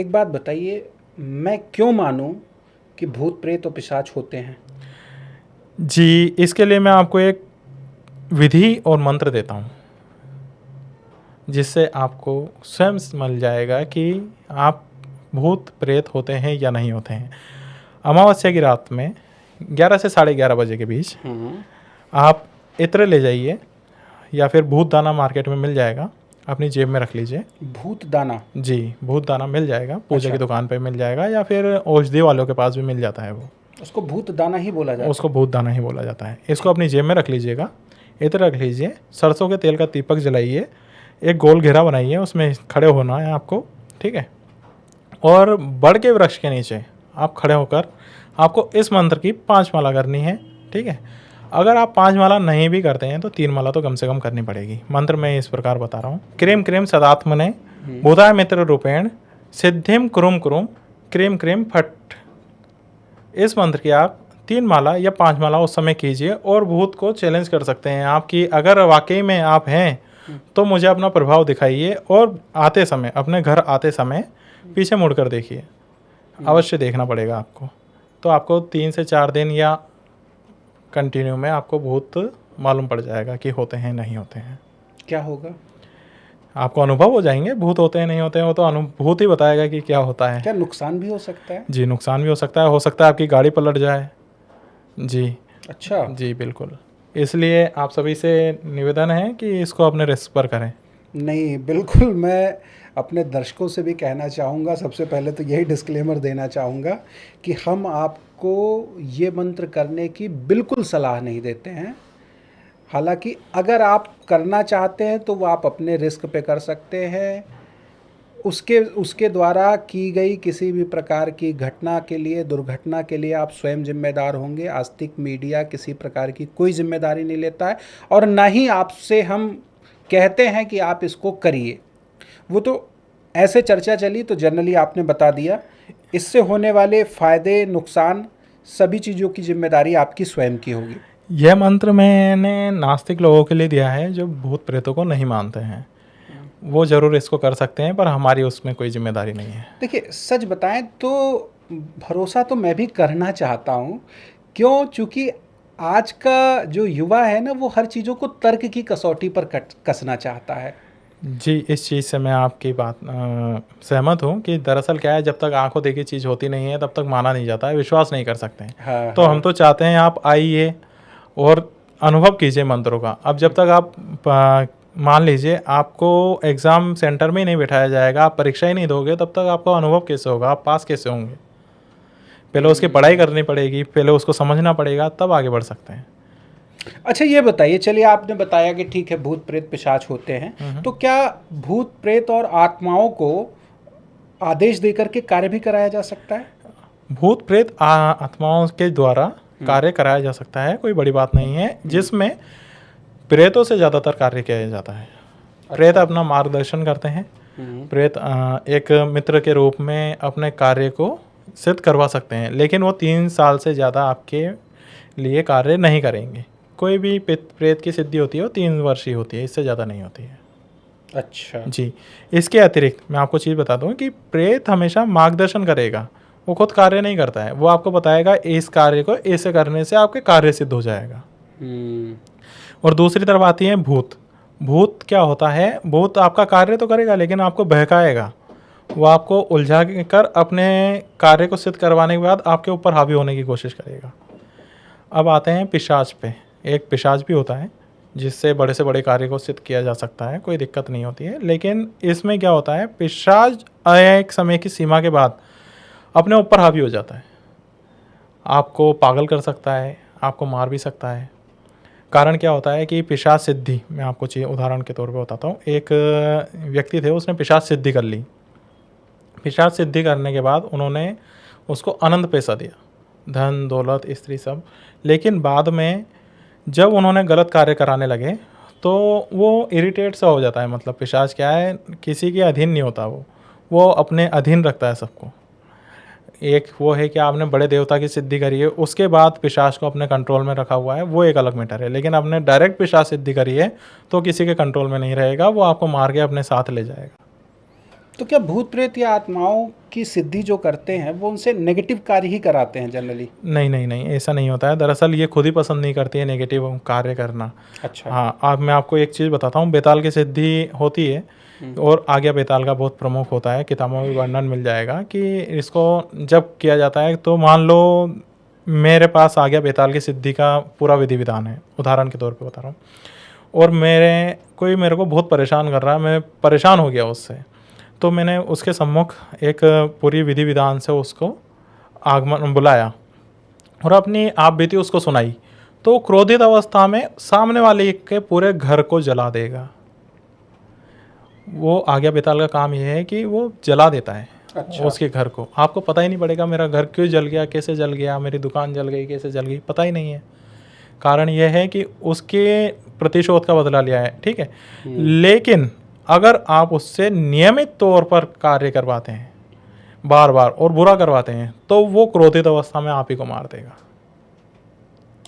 एक बात बताइए, मैं क्यों मानूं कि भूत प्रेत और पिशाच होते हैं? जी, इसके लिए मैं आपको एक विधि और मंत्र देता हूँ, जिससे आपको स्वयं मिल जाएगा कि आप भूत प्रेत होते हैं या नहीं होते हैं। अमावस्या की रात में 11 से 11:30 बजे के बीच आप इत्र ले जाइए, या फिर भूत दाना मार्केट में मिल जाएगा, अपनी जेब में रख लीजिए। भूत दाना? जी, भूत दाना मिल जाएगा, पूजा अच्छा, की दुकान पे मिल जाएगा, या फिर औषधि वालों के पास भी मिल जाता है वो। उसको भूत दाना ही बोला जाता उसको है? भूत दाना ही बोला जाता है। इसको अपनी जेब में रख लीजिएगा, इत्र रख लीजिए, सरसों के तेल का दीपक जलाइए, एक गोल घेरा बनाइए, उसमें खड़े होना है आपको, ठीक है। और बड़ के वृक्ष के नीचे आप खड़े होकर आपको इस मंत्र की 5 माला करनी है, ठीक है। अगर आप 5 माला नहीं भी करते हैं तो 3 माला तो कम से कम करनी पड़ेगी। मंत्र मैं इस प्रकार बता रहा हूँ। क्रीम क्रीम सदात्मने बुधाय मित्र रूपेण सिद्धिम कुरुम कुरुम क्रीम क्रीम फट। इस मंत्र की आप 3 माला या 5 माला उस समय कीजिए और भूत को चैलेंज कर सकते हैं आप कि अगर वाकई में आप हैं तो मुझे अपना प्रभाव दिखाइए, और आते समय, अपने घर आते समय पीछे मुड़कर देखिए। अवश्य देखना पड़ेगा आपको। तो आपको 3 से 4 दिन या कंटिन्यू में आपको भूत मालूम पड़ जाएगा कि होते हैं नहीं होते हैं। क्या होगा? आपको अनुभव हो जाएंगे, भूत होते हैं नहीं होते हैं, वो तो अनुभूत ही बताएगा कि क्या होता है। क्या नुकसान भी हो सकता है? जी, नुकसान भी हो सकता है आपकी गाड़ी पलट जाए। जी अच्छा। जी बिल्कुल। इसलिए आप सभी से निवेदन है कि इसको अपने रिस्क पर करें। नहीं, बिल्कुल। मैं अपने दर्शकों से भी कहना चाहूँगा, सबसे पहले तो यही डिस्क्लेमर देना चाहूँगा कि हम आपको ये मंत्र करने की बिल्कुल सलाह नहीं देते हैं। हालांकि अगर आप करना चाहते हैं तो वो आप अपने रिस्क पे कर सकते हैं। उसके उसके द्वारा की गई किसी भी प्रकार की घटना के लिए, दुर्घटना के लिए आप स्वयं जिम्मेदार होंगे। आस्तिक मीडिया किसी प्रकार की कोई जिम्मेदारी नहीं लेता है, और ना ही आपसे हम कहते हैं कि आप इसको करिए। वो तो ऐसे चर्चा चली तो जनरली आपने बता दिया। इससे होने वाले फ़ायदे, नुकसान, सभी चीज़ों की जिम्मेदारी आपकी स्वयं की होगी। यह मंत्र मैंने नास्तिक लोगों के लिए दिया है जो भूत प्रेतों को नहीं मानते हैं। वो ज़रूर इसको कर सकते हैं, पर हमारी उसमें कोई जिम्मेदारी नहीं है। देखिए, सच बताएं तो भरोसा तो मैं भी करना चाहता हूँ। क्यों? चूँकि आज का जो युवा है ना, वो हर चीज़ों को तर्क की कसौटी पर कसना चाहता है। जी, इस चीज़ से मैं आपकी बात सहमत हूँ कि दरअसल क्या है, जब तक आंखों देखी चीज़ होती नहीं है तब तक माना नहीं जाता है, विश्वास नहीं कर सकते हैं। हाँ, तो हाँ। हम तो चाहते हैं आप आइए और अनुभव कीजिए मंत्रों का। अब जब तक आप मान लीजिए आपको एग्ज़ाम सेंटर में ही नहीं बिठाया जाएगा, आप परीक्षा ही नहीं दोगे, तब तक आपका अनुभव कैसे होगा, आप पास कैसे होंगे? पहले उसकी पढ़ाई करनी पड़ेगी, पहले उसको समझना पड़ेगा, तब आगे बढ़ सकते हैं। अच्छा, ये बताइए, चलिए आपने बताया कि ठीक है भूत प्रेत पिशाच होते हैं, तो क्या भूत प्रेत और आत्माओं को आदेश देकर के कार्य भी कराया जा सकता है? भूत प्रेत आत्माओं के द्वारा कार्य कराया जा सकता है, कोई बड़ी बात नहीं है, जिसमें प्रेतों से ज़्यादातर कार्य किया जाता है। प्रेत अपना मार्गदर्शन करते हैं। प्रेत एक मित्र के रूप में अपने कार्य को सिद्ध करवा सकते हैं, लेकिन वो 3 साल से ज़्यादा आपके लिए कार्य नहीं करेंगे। कोई भी प्रेत की सिद्धि होती है वो 3 वर्ष ही होती है, इससे ज़्यादा नहीं होती है। अच्छा जी, इसके अतिरिक्त मैं आपको चीज़ बता दूं कि प्रेत हमेशा मार्गदर्शन करेगा, वो खुद कार्य नहीं करता है। वो आपको बताएगा इस कार्य को ऐसे करने से आपके कार्य सिद्ध हो जाएगा। और दूसरी तरफ आती है भूत। भूत क्या होता है? भूत आपका कार्य तो करेगा लेकिन आपको बहकाएगा। वो आपको उलझा कर अपने कार्य को सिद्ध करवाने के बाद आपके ऊपर हावी होने की कोशिश करेगा। अब आते हैं पिशाच पे। एक पिशाच भी होता है जिससे बड़े से बड़े कार्य को सिद्ध किया जा सकता है, कोई दिक्कत नहीं होती है। लेकिन इसमें क्या होता है, पिशाच एक समय की सीमा के बाद अपने ऊपर हावी हो जाता है, आपको पागल कर सकता है, आपको मार भी सकता है। कारण क्या होता है कि पिशाच सिद्धि, मैं आपको उदाहरण के तौर पे बताता हूँ। एक व्यक्ति थे, उसने पिशाच सिद्धि कर ली। पिशाच सिद्धि करने के बाद उन्होंने उसको अनंत पैसा दिया, धन दौलत स्त्री सब। लेकिन बाद में जब उन्होंने गलत कार्य कराने लगे तो वो इरिटेट सा हो जाता है। मतलब पिशाच क्या है, किसी के अधीन नहीं होता, वो अपने अधीन रखता है सबको। एक वो है कि आपने बड़े देवता की सिद्धि करी है, उसके बाद पिशाच को अपने कंट्रोल में रखा हुआ है, वो एक अलग मैटर है। लेकिन आपने डायरेक्ट पिशाच सिद्धि करी है तो किसी के कंट्रोल में नहीं रहेगा, वो आपको मार के अपने साथ ले जाएगा। तो क्या भूत प्रेत या आत्माओं की सिद्धि जो करते हैं वो उनसे नेगेटिव कार्य ही कराते हैं जनरली? नहीं नहीं नहीं, ऐसा नहीं होता है। दरअसल ये खुद ही पसंद नहीं करती है नेगेटिव कार्य करना। अच्छा। हाँ, अब मैं आपको एक चीज़ बताता हूँ। बेताल की सिद्धि होती है और आज्ञा बेताल का बहुत प्रमुख होता है, किताबों में वर्णन मिल जाएगा कि इसको जब किया जाता है तो मान लो मेरे पास आज्ञा बेताल की सिद्धि का पूरा विधि विधान है, उदाहरण के तौर पे बता रहा हूँ, और मेरे को बहुत परेशान कर रहा है, मैं परेशान हो गया उससे, तो मैंने उसके सम्मुख एक पूरी विधि विधान से उसको आगमन बुलाया और अपनी आप बीती उसको सुनाई, तो क्रोधित अवस्था में सामने वाले के पूरे घर को जला देगा। वो आज्ञा बेताल का काम यह है कि वो जला देता है। अच्छा। उसके घर को, आपको पता ही नहीं पड़ेगा मेरा घर क्यों जल गया, कैसे जल गया, मेरी दुकान जल गई, कैसे जल गई, पता ही नहीं है। कारण यह है कि उसके प्रतिशोध का बदला लिया है, ठीक है। लेकिन अगर आप उससे नियमित तौर पर कार्य करवाते हैं, बार बार, और बुरा करवाते हैं, तो वो क्रोधित अवस्था में आप ही को मार देगा।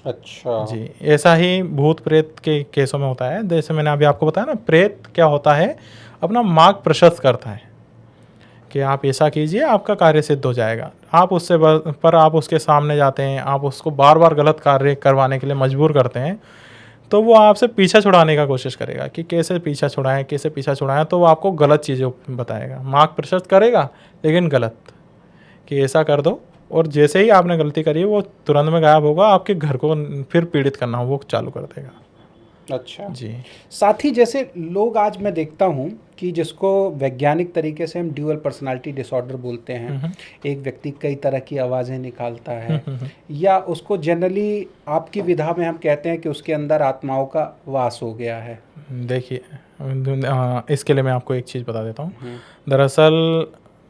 अच्छा जी, ऐसा ही भूत प्रेत के केसों में होता है। जैसे मैंने अभी आपको बताया ना, प्रेत क्या होता है, अपना मार्ग प्रशस्त करता है कि आप ऐसा कीजिए, आपका कार्य सिद्ध हो जाएगा। आप उससे पर आप उसके सामने जाते हैं, आप उसको बार बार गलत कार्य करवाने के लिए मजबूर करते हैं, तो वो आपसे पीछा छुड़ाने का कोशिश करेगा कि कैसे पीछा छुड़ाएं, कैसे पीछा छुड़ाएं, तो वो आपको गलत चीज़ें बताएगा, मार्ग प्रशस्त करेगा, लेकिन गलत, कि ऐसा कर दो, और जैसे ही आपने गलती करी वो तुरंत में गायब होगा, आपके घर को फिर पीड़ित करना वो चालू कर देगा। अच्छा जी। साथ ही जैसे लोग आज मैं देखता हूँ कि जिसको वैज्ञानिक तरीके से हम ड्यूअल पर्सनालिटी डिसऑर्डर बोलते हैं, एक व्यक्ति कई तरह की आवाज़ें निकालता है, या उसको जनरली आपकी विधा में हम कहते हैं कि उसके अंदर आत्माओं का वास हो गया है। देखिए, इसके लिए मैं आपको एक चीज़ बता देता हूँ। दरअसल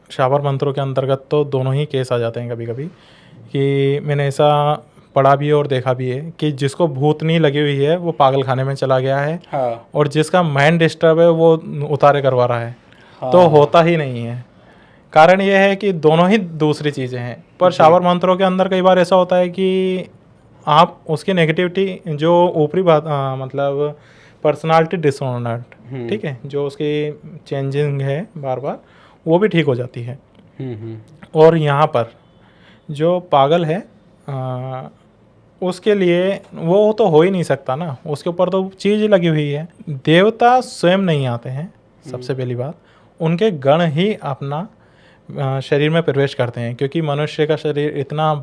शाबर मंत्रों के अंतर्गत तो दोनों ही केस आ जाते हैं कभी कभी, कि मैंने ऐसा पढ़ा भी है और देखा भी है कि जिसको भूतनी लगी हुई है वो पागल खाने में चला गया है। हाँ। और जिसका माइंड डिस्टर्ब है वो उतारे करवा रहा है। हाँ। तो होता ही नहीं है। कारण ये है कि दोनों ही दूसरी चीज़ें हैं। पर शाबर मंत्रों के अंदर कई बार ऐसा होता है कि आप उसकी नेगेटिविटी जो ऊपरी बात मतलब पर्सनालिटी डिसऑर्डर, ठीक है, जो उसकी चेंजिंग है बार बार, वो भी ठीक हो जाती है। और यहाँ पर जो पागल है उसके लिए वो तो हो ही नहीं सकता ना, उसके ऊपर तो चीज़ लगी हुई है। देवता स्वयं नहीं आते हैं, सबसे पहली बात, उनके गण ही अपना शरीर में प्रवेश करते हैं, क्योंकि मनुष्य का शरीर इतना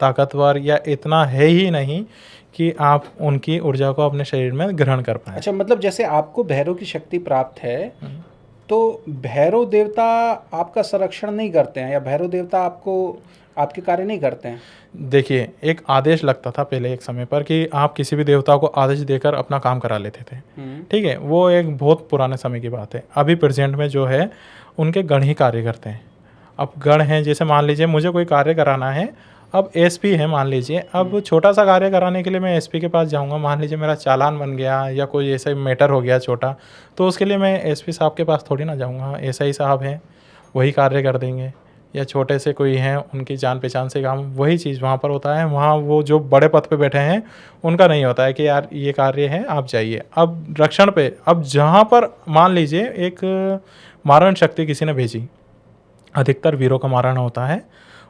ताकतवर या इतना है ही नहीं कि आप उनकी ऊर्जा को अपने शरीर में ग्रहण कर पाएँ। अच्छा, मतलब जैसे आपको भैरव की शक्ति प्राप्त है, तो भैरव देवता आपका संरक्षण नहीं करते हैं, या भैरव देवता आपके कार्य नहीं करते हैं? देखिए, एक आदेश लगता था पहले एक समय पर कि आप किसी भी देवता को आदेश देकर अपना काम करा लेते थे, ठीक है, वो एक बहुत पुराने समय की बात है। अभी प्रेजेंट में जो है उनके गण ही कार्य करते हैं। अब गण हैं, जैसे मान लीजिए मुझे कोई कार्य कराना है, अब एसपी है मान लीजिए, अब छोटा सा कार्य कराने के लिए मैं एसपी के पास जाऊंगा, मान लीजिए मेरा चालान बन गया या कोई ऐसा मैटर हो गया छोटा, तो उसके लिए मैं एसपी साहब के पास थोड़ी ना जाऊंगा, एसआई साहब हैं वही कार्य कर देंगे, या छोटे से कोई हैं उनकी जान पहचान से काम, वही चीज़ वहाँ पर होता है। वहाँ वो जो बड़े पद पे बैठे हैं उनका नहीं होता है कि यार ये कार्य है आप जाइए। अब रक्षण पे, अब जहाँ पर मान लीजिए एक मारण शक्ति किसी ने भेजी, अधिकतर वीरों का मारण होता है।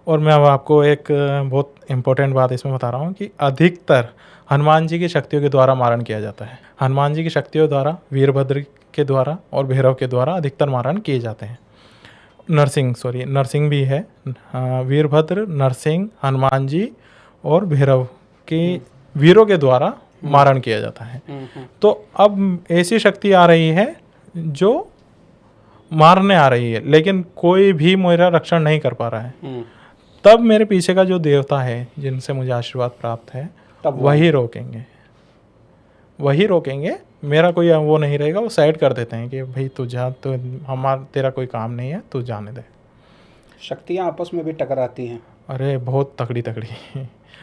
और मैं अब आपको एक बहुत इम्पोर्टेंट बात इसमें बता रहा हूँ कि अधिकतर हनुमान जी की शक्तियों के द्वारा मारण किया जाता है। हनुमान जी की शक्तियों द्वारा, वीरभद्र के द्वारा और भैरव के द्वारा अधिकतर मारण किए जाते हैं। नरसिंह भी है, वीरभद्र, नरसिंह, हनुमान जी और भैरव के वीरों के द्वारा मारण किया जाता है। तो अब ऐसी शक्ति आ रही है जो मारने आ रही है, लेकिन कोई भी मेरा रक्षण नहीं कर पा रहा है। तब मेरे पीछे का जो देवता है जिनसे मुझे आशीर्वाद प्राप्त है, तब वही रोकेंगे। मेरा कोई वो नहीं रहेगा, वो साइड कर देते हैं कि भाई तू जा, तो तेरा कोई काम नहीं है, तू जाने दे। शक्तियाँ आपस में भी टकराती हैं? अरे बहुत तगड़ी